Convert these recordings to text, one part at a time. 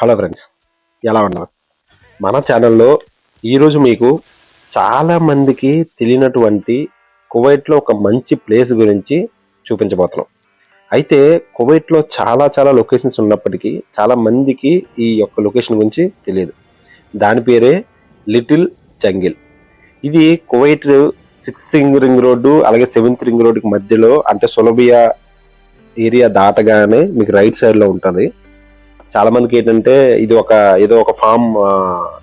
Hello friends, ఎలా ఉన్నారు? మన ఛానల్లో ఈరోజు మీకు చాలా మందికి తెలియనటువంటి కువైట్లో ఒక మంచి ప్లేస్ గురించి చూపించబోతున్నాం. అయితే కువైట్లో చాలా చాలా లొకేషన్స్ ఉన్నప్పటికీ చాలా మందికి ఈ యొక్క లొకేషన్ గురించి తెలియదు. దాని పేరే లిటిల్ జంగిల్. ఇది కువైట్ 6th రింగ్ రోడ్డు అలాగే 7th రింగ్ రోడ్డుకి మధ్యలో, అంటే సొలబియా ఏరియా దాటగానే మీకు రైట్ సైడ్ లో ఉంటుంది. చాలా మందికి ఏంటంటే ఇది ఏదో ఒక ఫామ్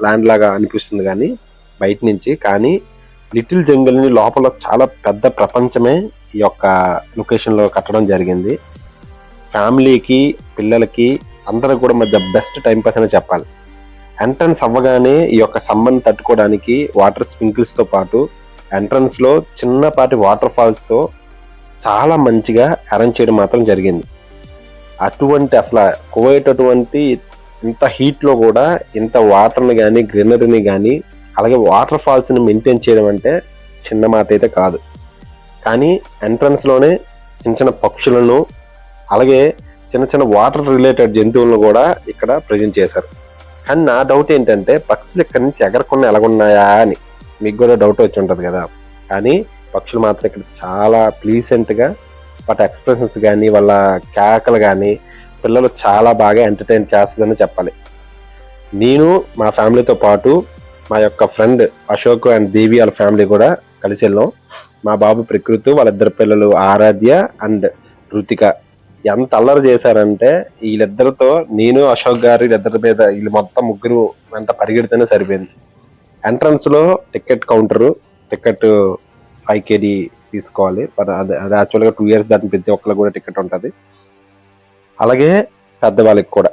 ల్యాండ్ లాగా అనిపిస్తుంది కానీ బయట నుంచి, కానీ లిటిల్ జంగిల్ ని లోపల చాలా పెద్ద ప్రపంచమే ఈ యొక్క లొకేషన్ లో కట్టడం జరిగింది. ఫ్యామిలీకి, పిల్లలకి అందరికి కూడా మధ్య బెస్ట్ టైం పాస్ అనే చెప్పాలి. ఎంట్రన్స్ అవ్వగానే ఈ యొక్క సమ్మర్ని తట్టుకోవడానికి వాటర్ స్ప్రింకిల్స్ తో పాటు ఎంట్రన్స్ లో చిన్నపాటి వాటర్ ఫాల్స్ తో చాలా మంచిగా అరేంజ్ చేయడం మాత్రం జరిగింది. అటువంటి అసలు కువైట్ అటువంటి ఇంత హీట్ లో కూడా ఇంత వాటర్ని కానీ గ్రీనరీని కానీ అలాగే వాటర్ ఫాల్స్ ని మెయింటైన్ చేయడం అంటే చిన్న మాట అయితే కాదు. కానీ ఎంట్రన్స్ లోనే చిన్న చిన్న పక్షులను అలాగే చిన్న చిన్న వాటర్ రిలేటెడ్ జంతువులను కూడా ఇక్కడ ప్రజెంట్ చేశారు. కానీ నా డౌట్ ఏంటంటే పక్షులు ఇక్కడ నుంచి ఎగరకుండా ఎలాగున్నాయా అని మీకు కూడా డౌట్ వచ్చి ఉంటుంది కదా. కానీ పక్షులు మాత్రం ఇక్కడ చాలా ప్లీసెంట్ గా వాటి ఎక్స్ప్రెషన్స్ కానీ వాళ్ళ కేకలు కానీ పిల్లలు చాలా బాగా ఎంటర్టైన్ చేస్తుందని చెప్పాలి. నేను మా ఫ్యామిలీతో పాటు మా యొక్క ఫ్రెండ్ అశోక్ అండ్ దేవి వాళ్ళ ఫ్యామిలీ కూడా కలిసి వెళ్ళాం. మా బాబు ప్రకృతి, వాళ్ళిద్దరు పిల్లలు ఆరాధ్య అండ్ రుతిక ఎంత అల్లరి చేశారంటే వీళ్ళిద్దరితో నేను అశోక్ గారు వీళ్ళిద్దరి మీద వీళ్ళు మొత్తం ముగ్గురు అంతా పరిగెడితేనే సరిపోయింది. ఎంట్రన్స్ లో టికెట్ కౌంటరు, టికెట్ 5 kd తీసుకోవాలి. అది యాక్చువల్గా 2 years దాని ప్రతి ఒక్కరికి కూడా టికెట్ ఉంటుంది. అలాగే పెద్దవాళ్ళకి కూడా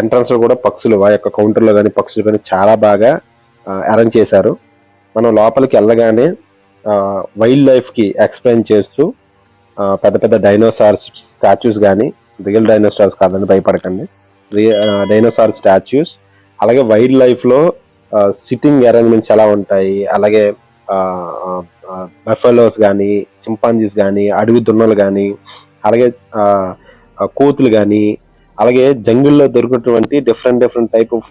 ఎంట్రన్స్ లో కూడా పక్షులు ఆ యొక్క కౌంటర్లో కానీ పక్షులు కానీ చాలా బాగా అరేంజ్ చేశారు. మనం లోపలికి వెళ్ళగానే వైల్డ్ లైఫ్ కి ఎక్స్ప్లెయిన్ చేస్తూ పెద్ద పెద్ద డైనోసార్స్ స్టాచ్యూస్ కానీ, రియల్ డైనోసార్స్ కాదని భయపడకండి, డైనోసార్ స్టాచ్యూస్, అలాగే వైల్డ్ లైఫ్ లో సిట్టింగ్ అరేంజ్మెంట్స్ ఎలా ఉంటాయి, అలాగే బఫెలోస్ కానీ, చింపాంజీస్ కానీ, అడవి దున్నలు కానీ, అలాగే కోతులు కానీ, అలాగే జంగిల్లో దొరికినటువంటి డిఫరెంట్ టైప్ ఆఫ్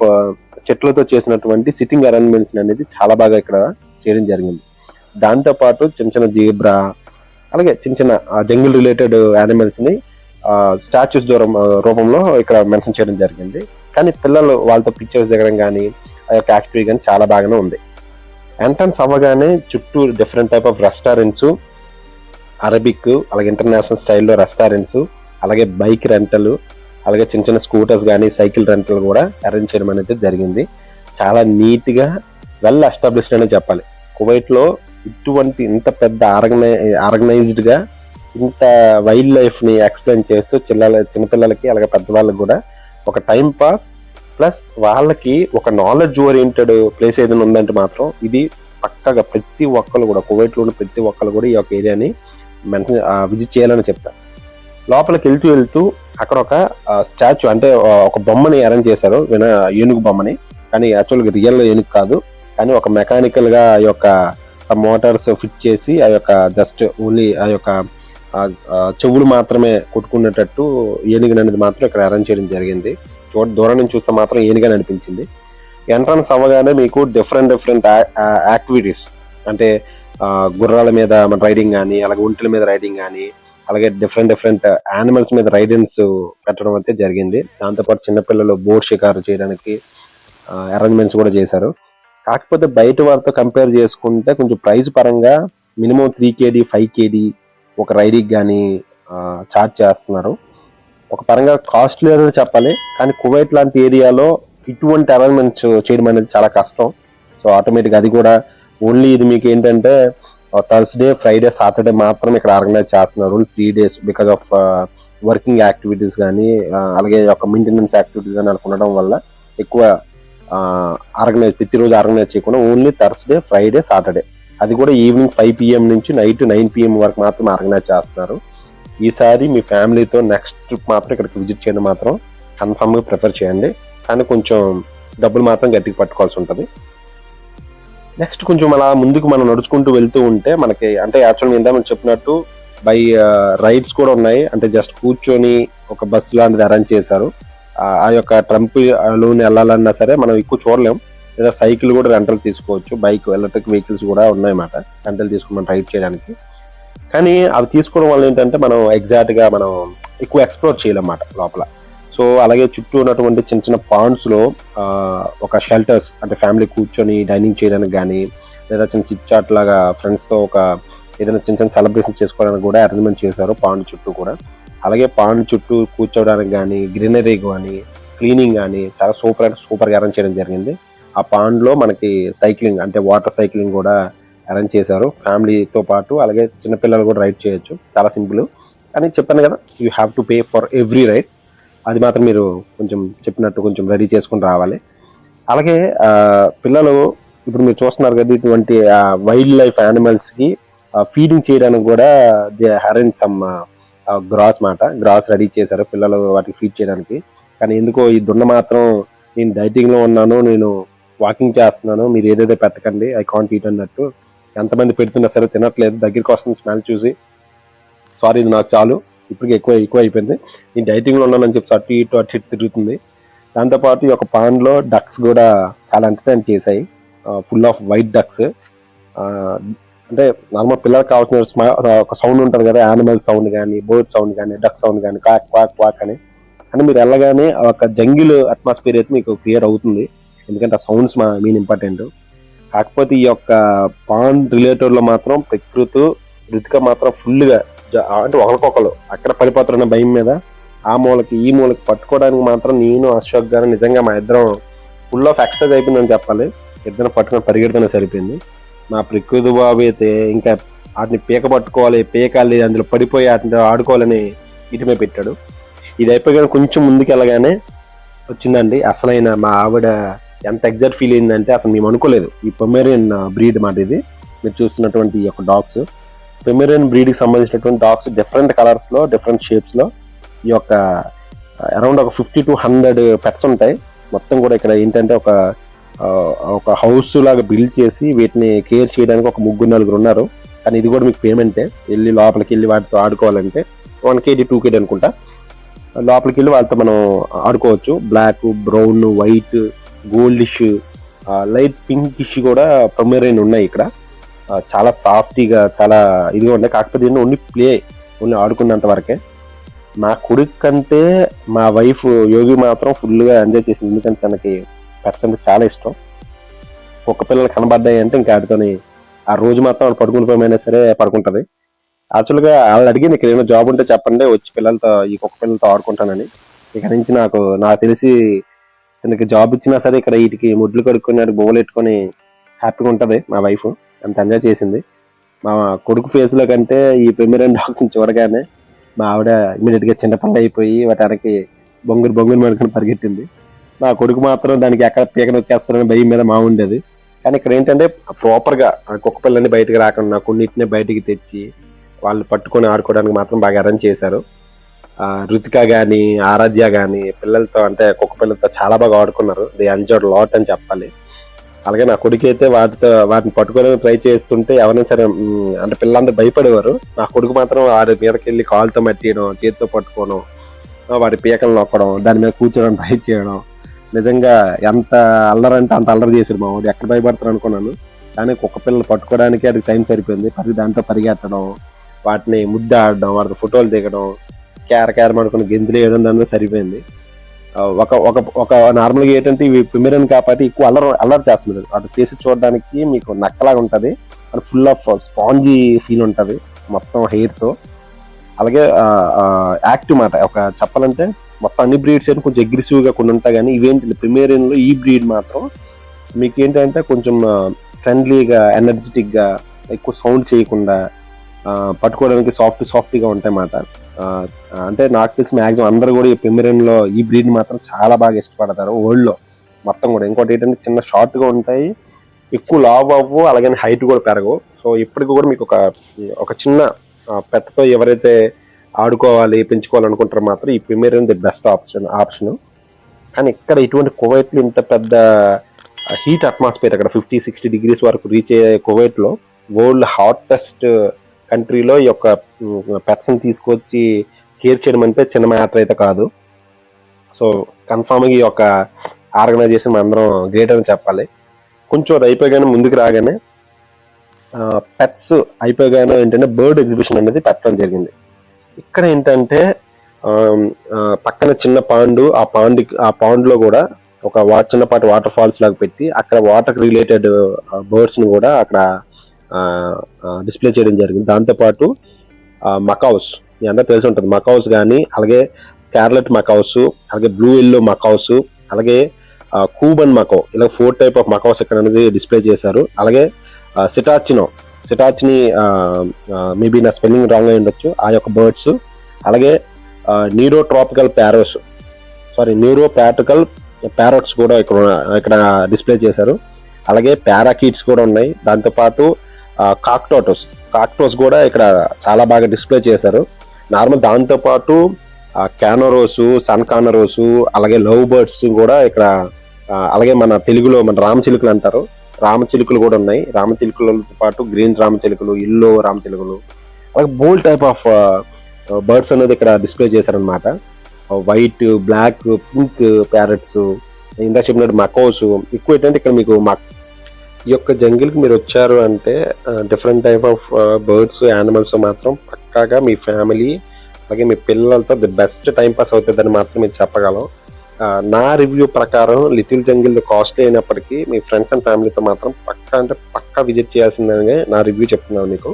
చెట్లతో చేసినటువంటి సిట్టింగ్ అరేంజ్మెంట్స్ అనేది చాలా బాగా ఇక్కడ చేయడం జరిగింది. దాంతో పాటు చిన్న చిన్న జీబ్రా అలాగే చిన్న చిన్న జంగిల్ రిలేటెడ్ యానిమల్స్ ని స్టాచ్యూస్ రూపంలో ఇక్కడ మెన్షన్ చేయడం జరిగింది. కానీ పిల్లలు వాళ్ళతో పిక్చర్స్ దిగడం కానీ ఆ యొక్క యాక్టివిటీ కానీ చాలా బాగానే ఉంది. ఎంట్రన్స్ అవ్వగానే చుట్టూ different type of restaurants, Arabic అలాగే ఇంటర్నేషనల్ స్టైల్లో రెస్టారెంట్స్, అలాగే బైక్ రెంటల్, అలాగే చిన్న చిన్న స్కూటర్స్ కానీ సైకిల్ రెంటల్ కూడా అరేంజ్ చేయడం అనేది జరిగింది. చాలా నీట్ గా వెల్ ఎస్టాబ్లిష్డ్ అనే చెప్పాలి. కువైట్ లో ఇటువంటి ఇంత పెద్ద ఆర్గనైజ్డ్ గా ఇంత వైల్డ్ లైఫ్ ని ఎక్స్ప్లెయిన్ చేస్తూ చిన్నపిల్లలకి అలాగే పెద్దవాళ్ళకి కూడా ఒక టైం పాస్ ప్లస్ వాళ్ళకి ఒక నాలెడ్జ్ ఓరియంటెడ్ ప్లేస్ ఏదైనా ఉందంటే మాత్రం ఇది పక్కగా ప్రతి ఒక్కరు కూడా కువైట్ లో ప్రతి ఒక్కరు కూడా ఈ యొక్క ఏరియాని విజిట్ చేయాలని చెప్తారు. లోపలికి వెళ్తూ అక్కడ ఒక స్టాచ్యూ, అంటే ఒక బొమ్మని అరేంజ్ చేశారు, ఏనుగు బొమ్మని. కానీ యాక్చువల్గా రియల్ ఏనుగు కాదు, కానీ ఒక మెకానికల్ గా ఆ యొక్క మోటార్స్ ఫిట్ చేసి ఆ యొక్క జస్ట్ ఓన్లీ ఆ యొక్క చెవులు మాత్రమే కొట్టుకునేటట్టు ఏనుగు అనేది మాత్రం ఇక్కడ అరేంజ్ చేయడం జరిగింది. దూరం నుంచి చూస్తే మాత్రం ఏనుగా అనిపించింది. ఎంట్రన్స్ అవ్వగానే మీకు డిఫరెంట్ యాక్టివిటీస్, అంటే గుర్రాల మీద రైడింగ్ కానీ, అలాగే ఒంటెల మీద రైడింగ్ కానీ, అలాగే డిఫరెంట్ యానిమల్స్ మీద రైడింగ్స్ పెట్టడం అయితే జరిగింది. దాంతోపాటు చిన్నపిల్లలు బోట్ షికారు చేయడానికి అరేంజ్మెంట్స్ కూడా చేశారు. కాకపోతే బయట వారితో కంపేర్ చేసుకుంటే కొంచెం ప్రైస్ పరంగా మినిమం 3 kd 5 kd ఒక రైడింగ్ కానీ చార్జ్ చేస్తున్నారు. ఒక పరంగా కాస్ట్లీ అని చెప్పాలి. కానీ కువైట్ లాంటి ఏరియాలో ఇటువంటి అరేంజ్మెంట్స్ చేయడం అనేది చాలా కష్టం. సో ఆటోమేటిక్ అది కూడా ఓన్లీ ఇది మీకు ఏంటంటే థర్స్డే, ఫ్రైడే, సాటర్డే మాత్రమే ఇక్కడ ఆర్గనైజ్ చేస్తున్నారు. 3 days because of working activities కానీ అలాగే ఒక మెయింటెనెన్స్ యాక్టివిటీస్ కానీ ఉండడం వల్ల ఎక్కువ ప్రతిరోజు ఆర్గనైజ్ చేయకుండా ఓన్లీ థర్స్డే, ఫ్రైడే, సాటర్డే, అది కూడా ఈవినింగ్ 5 PM నుంచి నైట్ 9 PM వరకు మాత్రం ఆర్గనైజ్ చేస్తున్నారు. ఈసారి మీ ఫ్యామిలీతో నెక్స్ట్ ట్రిప్ మాత్రం ఇక్కడికి విజిట్ చేయడం మాత్రం కన్ఫర్మ్ గా ప్రిఫర్ చేయండి. కానీ కొంచెం డబ్బులు మాత్రం గట్టిగా పట్టుకోవాల్సి ఉంటుంది. నెక్స్ట్ కొంచెం అలా ముందుకు మనం నడుచుకుంటూ వెళ్తూ ఉంటే మనకి, అంటే యాక్చువల్గా ఇందా మనం చెప్పినట్టు బై రైడ్స్ కూడా ఉన్నాయి. అంటే జస్ట్ కూర్చొని ఒక బస్సు లాంటిది అరేంజ్ చేశారు. ఆ యొక్క ట్రంప్ లోని వెళ్ళాలన్నా సరే మనం ఎక్కువ చూడలేం. లేదా సైకిల్ కూడా రెంటల్ తీసుకోవచ్చు, బైక్ ఎలక్ట్రిక్ వెహికల్స్ కూడా ఉన్నాయన్నమాట రెంటల్ తీసుకుని మనం రైడ్ చేయడానికి. కానీ అవి తీసుకోవడం వల్ల ఏంటంటే మనం ఎగ్జాక్ట్ గా మనం ఎక్కువ ఎక్స్ప్లోర్ చేయాలన్నమాట లోపల. సో అలాగే చుట్టూ ఉన్నటువంటి చిన్న చిన్న పాండ్స్ లో ఒక షెల్టర్స్ అంటే ఫ్యామిలీ కూర్చొని డైనింగ్ చేయడానికి కానీ, లేదా చిన్న చిట్ చాట్ లాగా ఫ్రెండ్స్ తో ఒక ఏదైనా చిన్న చిన్న సెలబ్రేషన్ చేసుకోవడానికి కూడా అరేంజ్మెంట్ చేశారు పాండ్ చుట్టూ కూడా. అలాగే పాండ్ చుట్టూ కూర్చోవడానికి కానీ, గ్రీనరీ కానీ, క్లీనింగ్ కానీ చాలా సూపర్ అంటే సూపర్గా అరేంజ్ చేయడం జరిగింది. ఆ పాండ్ లో మనకి సైక్లింగ్ అంటే వాటర్ సైక్లింగ్ కూడా అరేంజ్ చేశారు ఫ్యామిలీతో పాటు. అలాగే చిన్నపిల్లలు కూడా రైడ్ చేయొచ్చు, చాలా సింపుల్. కానీ చెప్పాను కదా, you have to pay for every ride. అది మాత్రం మీరు కొంచెం చెప్పినట్టు కొంచెం రెడీ చేసుకుని రావాలి. అలాగే పిల్లలు ఇప్పుడు మీరు చూస్తున్నారు కదా, ఇటువంటి వైల్డ్ లైఫ్ యానిమల్స్ కి ఫీడింగ్ చేయడానికి కూడా they arrange some grass ready చేశారు పిల్లలు వాటికి ఫీడ్ చేయడానికి. కానీ ఎందుకో ఈ దున్న మాత్రం నేను డైటింగ్ లో ఉన్నాను, నేను వాకింగ్ చేస్తున్నాను, మీరు ఏదేదో పెట్టకండి, ఐ కాంట్ ఈట్ అన్నట్టు. ఎంతమంది పెడుతున్నా సరే తినట్లేదు. దగ్గరికి వస్తుంది స్మెల్ చూసి, సారీ ఇది నాకు చాలు, ఇప్పటికి ఎక్కువ అయిపోయింది, నేను డైటింగ్ లో ఉన్నానని చెప్పి అటు ఇటు తిరుగుతుంది. దాంతోపాటు ఈ యొక్క పాండ్ లో డక్స్ కూడా చాలా ఎంటర్టైన్ చేశాయి. Full off white ducks. అంటే నార్మల్ పిల్లలకు కావాల్సిన ఒక సౌండ్ ఉంటుంది కదా, యానిమల్ సౌండ్ కానీ, బర్డ్ సౌండ్ కానీ, డక్ సౌండ్ కానీ, క్వాక్ క్వాక్ క్వాక్ అని. అంటే మీరు వెళ్ళగానే ఒక జంగిల్ అట్మాస్ఫియర్ అయితే మీకు క్లియర్ అవుతుంది, ఎందుకంటే ఆ సౌండ్స్ మెయిన్ ఇంపార్టెంట్. కాకపోతే ఈ యొక్క పాండ్ రిలేటెడ్ లో మాత్రం ప్రకృతి రుతిక మాత్రం ఫుల్ గా అంటే ఒకరికొకరు అక్కడ పడిపోతారన్న భయం మీద ఆ మూలకి ఈ మూలకి పట్టుకోవడానికి మాత్రం నేను అశోక్ గారు నిజంగా మా ఇద్దరం ఫుల్ ఆఫ్ ఎక్సర్సైజ్ అయిపోయిందని చెప్పాలి. ఇద్దరు పట్టుకుని పరిగెడుతూనే సరిపోయింది. మా ప్రకృతి బాబు అయితే ఇంకా వాటిని పీక పట్టుకోవాలి, పీకాలి, అందులో పడిపోయి వాటిని ఆడుకోవాలని ఇటుమే పెట్టాడు. ఇది అయిపోయి కొంచెం ముందుకు వెళ్ళగానే వచ్చిందండి అసలైన మా ఆవిడ ఎంత ఎగ్జైట్ ఫీల్ అయిందంటే అసలు మేము అనుకోలేదు. ఈ పొమేరియన్ బ్రీడ్ మాట ఇది మీరు చూస్తున్నటువంటి ఈ యొక్క డాగ్స్. పొమేరియన్ బ్రీడ్ కి సంబంధించినటువంటి డాగ్స్ డిఫరెంట్ కలర్స్ లో, డిఫరెంట్ షేప్స్ లో ఈ యొక్క అరౌండ్ ఒక 50 to 100 పెట్స్ ఉంటాయి. మొత్తం కూడా ఇక్కడ ఏంటంటే ఒక హౌస్ లాగా బిల్డ్ చేసి వీటిని కేర్ చేయడానికి ఒక 3-4 ఉన్నారు. కానీ ఇది కూడా మీకు పేమెంటే, వెళ్ళి లోపలికి వెళ్ళి వాటితో ఆడుకోవాలంటే 1 kg 2 kg అనుకుంటా. లోపలికి వెళ్ళి వాళ్ళతో మనం ఆడుకోవచ్చు. Black, brown, white, goldish, light pinkish కూడా పొమేరియన్ ఉన్నాయి ఇక్కడ. చాలా సాఫ్టీగా చాలా ఇదిగా ఉన్నాయి. కాకపోతే ఓన్లీ ఆడుకున్నంత వరకే. నా కొడుకు కంటే మా వైఫ్ యోగి మాత్రం ఫుల్గా ఎంజాయ్ చేసింది, ఎందుకంటే తనకి పెట్స్ అంటే చాలా ఇష్టం. కుక్క పిల్లలు కనబడ్డాయి అంటే ఇంకా ఆడితోని ఆ రోజు మొత్తం వాళ్ళు పడుకుని పోయినా సరే పడుకుంటది. యాక్చువల్గా వాళ్ళు అడిగింది ఇక్కడ ఏమైనా జాబ్ ఉంటే చెప్పండి, వచ్చి ఈ కుక్క పిల్లలతో ఆడుకుంటానని. ఇక నుంచి నాకు తెలిసి తనకి జాబ్ ఇచ్చినా సరే ఇక్కడ వీటికి ముడ్లు కడుక్కొని బొమ్మలు పెట్టుకొని హ్యాపీగా ఉంటది మా వైఫ్. అంత ఎంజాయ్ చేసింది. మా కొడుకు ఫేస్ లో కంటే ఈ పొమేరియన్ డాగ్స్ చూడగానే మా ఆవిడ ఇమీడియట్ గా చిన్నపిల్ల అయిపోయి వాటికి బొంగురు మనుకుని పరిగెట్టింది. నా కొడుకు మాత్రం దానికి ఎక్కడ పీక నొక్కేస్తారని భయం మీద ఉండేది. కానీ ఇక్కడ ఏంటంటే ప్రాపర్ గా కుక్క పిల్లని బయటకు రాకుండా కొన్నిటిని బయటికి తెచ్చి వాళ్ళు పట్టుకొని ఆడుకోవడానికి మాత్రం బాగా అరేంజ్ చేశారు. రుతిక గాని, ఆరాధ్య గాని పిల్లలతో అంటే కుక్క పిల్లలతో చాలా బాగా ఆడుకున్నారు. ది ఎంజాయ్డ్ లాట్ అని చెప్పాలి. అలాగే నా కొడుకు అయితే వాటిని పట్టుకోవడానికి ట్రై చేస్తుంటే ఎవరైనా సరే అంటే పిల్లలందరూ భయపడేవారు. నా కొడుకు మాత్రం వాడి మీదకి వెళ్ళి కాలుతో మట్టియడం, చేతితో పట్టుకోవడం, వాడి పీకలు నొక్కడం, దాని మీద కూర్చోడానికి ట్రై చేయడం. నిజంగా ఎంత అల్లరంటే అంత అల్లరి చేశాడు మా వాడు. ఎక్కడ భయపడతారు అనుకున్నాను, కానీ కుక్క పిల్లలు పట్టుకోవడానికి అది టైం సరిపోయింది. దాంతో పరిగెత్తడం, వాటిని ముద్దాడడం, వాటితో ఫోటోలు దిగడం, క్యారమనుకుని గెంతులు వేయడం, దాని సరిపోయింది. ఒక నార్మల్గా ఏంటంటే ఇవి పొమేరియన్ కాబట్టి ఎక్కువ అల్లరి చేస్తుంది. అటు ఫేస్ చూడడానికి మీకు నక్కలాగా ఉంటది, ఫుల్ ఆఫ్ స్పాంజీ ఫీల్ ఉంటది మొత్తం హెయిర్ తో. అలాగే యాక్టివ్ మాట ఒక చెప్పాలంటే మొత్తం అన్ని బ్రీడ్స్ అయితే కొంచెం అగ్రెసివ్ గా కొన్ని ఉంటాయి. కానీ ఇవేంటి పొమేరియన్ లో ఈ బ్రీడ్ మాత్రం మీకు ఏంటంటే కొంచెం ఫ్రెండ్లీగా, ఎనర్జెటిక్ గా, ఎక్కువ సౌండ్ చేయకుండా, పట్టుకోవడానికి సాఫ్ట్గా ఉంటాయి అన్నమాట. అంటే నాకు తెలిసి మాక్సిమం అందరూ కూడా ఈ పొమేరియన్ లో ఈ బ్రీడ్ మాత్రం చాలా బాగా ఇష్టపడతారు వరల్డ్ లో మొత్తం కూడా. ఇంకోటి ఏంటంటే చిన్న షార్ట్ గా ఉంటాయి, ఎక్కువ లావ్ అవ్వు, అలాగే హైట్ కూడా పెరగవు. సో ఇప్పటికి కూడా మీకు ఒక చిన్న పెద్దతో ఎవరైతే ఆడుకోవాలి, పెంచుకోవాలనుకుంటారో మాత్రం ఈ పొమేరియన్ ది బెస్ట్ ఆప్షన్. కానీ ఇక్కడ ఇటువంటి కువైట్ లో ఇంత పెద్ద హీట్ అట్మాస్ఫియర్, అక్కడ 50-60 degrees వరకు రీచ్ అయ్యే కువైట్ లో, వరల్డ్ హాటెస్ట్ కంట్రీలో ఈ యొక్క పెట్స్ ని తీసుకొచ్చి కేర్ చేయడం అంటే చిన్న మ్యాటర్ అయితే కాదు. సో కన్ఫామ్గా ఈ యొక్క ఆర్గనైజేషన్ అందరం గ్రేట్ అని చెప్పాలి. కొంచెం అది అయిపోయాగానే ముందుకు రాగానే పెట్స్ అయిపోయాగానే ఏంటంటే బర్డ్ ఎగ్జిబిషన్ అనేది పెట్టడం జరిగింది. ఇక్కడ ఏంటంటే పక్కన చిన్న పాండు, ఆ పాండ్లో కూడా ఒక చిన్నపాటి వాటర్ ఫాల్స్ లాగా పెట్టి అక్కడ వాటర్ రిలేటెడ్ బర్డ్స్ ని కూడా అక్కడ డిస్ప్లే చేయడం జరిగింది. దాంతోపాటు మకౌస్, మీ అందరూ తెలిసి ఉంటుంది, మకౌస్ కానీ, అలాగే స్కార్లెట్ మకౌస్, అలాగే బ్లూ ఎల్లో మకౌస్, అలాగే కూబన్ మకౌ, ఇలా 4 టైప్ ఆఫ్ మకౌస్ ఇక్కడ అనేది డిస్ప్లే చేశారు. అలాగే సిటాచిని మేబీ నా స్పెల్లింగ్ రాంగ్ అయి ఉండొచ్చు, ఆ యొక్క బర్డ్స్. అలాగే న్యూరోపాటికల్ ప్యారోట్స్ కూడా ఇక్కడ డిస్ప్లే చేశారు. అలాగే పారాకీట్స్ కూడా ఉన్నాయి. దాంతోపాటు కాక్టోస్ కూడా ఇక్కడ చాలా బాగా డిస్ప్లే చేశారు. నార్మల్ దాంతోపాటు క్యానరోసు, సన్ కానరోసు, అలాగే లవ్ బర్డ్స్ కూడా ఇక్కడ, అలాగే మన తెలుగులో మన రామచిలుకలు అంటారు, రామచిలుకలు కూడా ఉన్నాయి. రామచిలుకలతో పాటు గ్రీన్ రామచిలుకలు, ఎల్లో రామచిలుకలు, అలాగే బోల్ టైప్ ఆఫ్ బర్డ్స్ అనేది ఇక్కడ డిస్ప్లే చేశారనమాట. వైట్, బ్లాక్, పింక్ ప్యారెట్స్, ఇందా చెప్పినట్టు మకౌస్ ఎక్కువ. ఏంటంటే ఇక్కడ మీకు ఈ యొక్క జంగిల్కి మీరు వచ్చారు అంటే different type of birds, animals మాత్రం పక్కాగా మీ ఫ్యామిలీ అలాగే మీ పిల్లలతో ది బెస్ట్ టైం పాస్ అవుతుందని మాత్రం మీరు చెప్పగలం. నా రివ్యూ ప్రకారం లిటిల్ జంగిల్ కాస్ట్లీ అయినప్పటికీ మీ ఫ్రెండ్స్ అండ్ ఫ్యామిలీతో మాత్రం పక్కా విజిట్ చేయాల్సిందని నా రివ్యూ చెప్తున్నాను మీకు.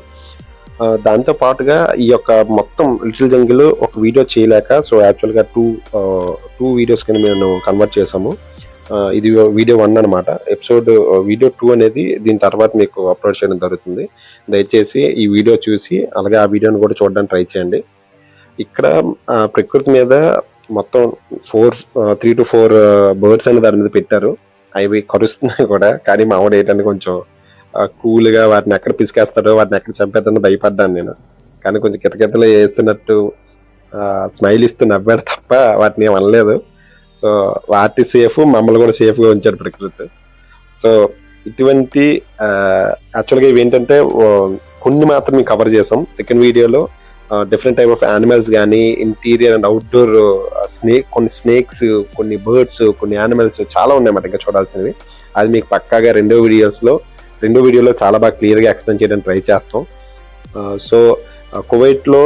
దాంతో పాటుగా ఈ యొక్క మొత్తం లిటిల్ జంగిల్ ఒక వీడియో చేయలేక, సో యాక్చువల్గా టూ వీడియోస్ కింద మేము కన్వర్ట్ చేసాము. ఇది వీడియో 1 అనమాట. వీడియో 2 అనేది దీని తర్వాత మీకు అప్లోడ్ చేయడం జరుగుతుంది. దయచేసి ఈ వీడియో చూసి అలాగే ఆ వీడియోని కూడా చూడడానికి ట్రై చేయండి. ఇక్కడ ప్రకృతి మీద మొత్తం 3 to 4 బర్డ్స్ అనేది దాని మీద పెట్టారు. అవి కరుస్తున్నాయి కూడా, కానీ మా ఆవిడ ఏంటంటే కొంచెం కూల్గా వాటిని ఎక్కడ పిసికేస్తాడో, వాటిని ఎక్కడ చంపేద్దామని భయపడ్డాను నేను. కానీ కొంచెం కితకితలు వేస్తున్నట్టు స్మైల్ ఇస్తూ నవ్వాడు తప్ప వాటిని ఏం అనలేదు. సో వాటి సేఫ్, మమ్మల్ని కూడా సేఫ్గా ఉంచాడు ప్రకృతి. సో ఇటువంటి యాక్చువల్గా ఇవి ఏంటంటే కొన్ని మాత్రం కవర్ చేసాం. సెకండ్ వీడియోలో డిఫరెంట్ టైప్ ఆఫ్ యానిమల్స్ కానీ, ఇంటీరియర్ అండ్ అవుట్డోర్ కొన్ని స్నేక్స్, కొన్ని బర్డ్స్, కొన్ని యానిమల్స్ చాలా ఉన్నాయన్నమాట ఇంకా చూడాల్సినవి. అది మీకు పక్కాగా రెండో వీడియోలో చాలా బాగా క్లియర్గా ఎక్స్ప్లెయిన్ చేయడానికి ట్రై చేస్తాం. సో కువైట్లో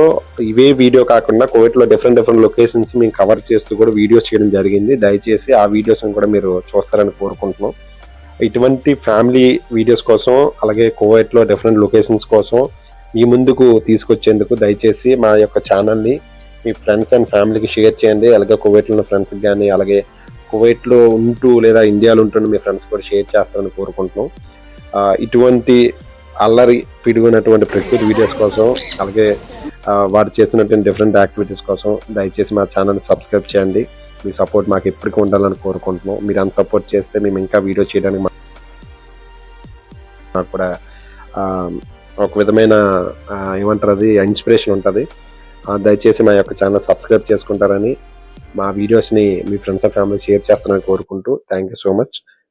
ఇవే వీడియో కాకుండా కువైట్లో డిఫరెంట్ లొకేషన్స్ మేము కవర్ చేస్తూ కూడా వీడియోస్ చేయడం జరిగింది. దయచేసి ఆ వీడియోస్ని కూడా మీరు చూస్తారని కోరుకుంటున్నాం. ఇటువంటి ఫ్యామిలీ వీడియోస్ కోసం, అలాగే కువైట్లో డిఫరెంట్ లొకేషన్స్ కోసం మీ ముందుకు తీసుకొచ్చేందుకు దయచేసి మా యొక్క ఛానల్ని మీ ఫ్రెండ్స్ అండ్ ఫ్యామిలీకి షేర్ చేయండి. అలాగే కువైట్లో ఉన్న ఫ్రెండ్స్కి కానీ, అలాగే కువైట్లో ఉంటూ లేదా ఇండియాలో ఉంటున్న మీ ఫ్రెండ్స్ కూడా షేర్ చేస్తారని కోరుకుంటున్నాం. ఇటువంటి అల్లరి పిడుగునటువంటి ప్రకృతి వీడియోస్ కోసం, అలాగే వాడు చేస్తున్నటువంటి డిఫరెంట్ యాక్టివిటీస్ కోసం దయచేసి మా ఛానల్ని సబ్స్క్రైబ్ చేయండి. మీ సపోర్ట్ మాకు ఎప్పటికీ ఉండాలని కోరుకుంటున్నాం. మీరు అంత సపోర్ట్ చేస్తే మేము ఇంకా వీడియో చేయడానికి మాకు కూడా ఒక విధమైన ఏమంటారు, అది ఇన్స్పిరేషన్ ఉంటుంది. దయచేసి మా యొక్క ఛానల్ సబ్స్క్రైబ్ చేసుకుంటారని, మా వీడియోస్ని మీ ఫ్రెండ్స్ అండ్ ఫ్యామిలీ షేర్ చేస్తారని కోరుకుంటూ థ్యాంక్ యూ సో మచ్.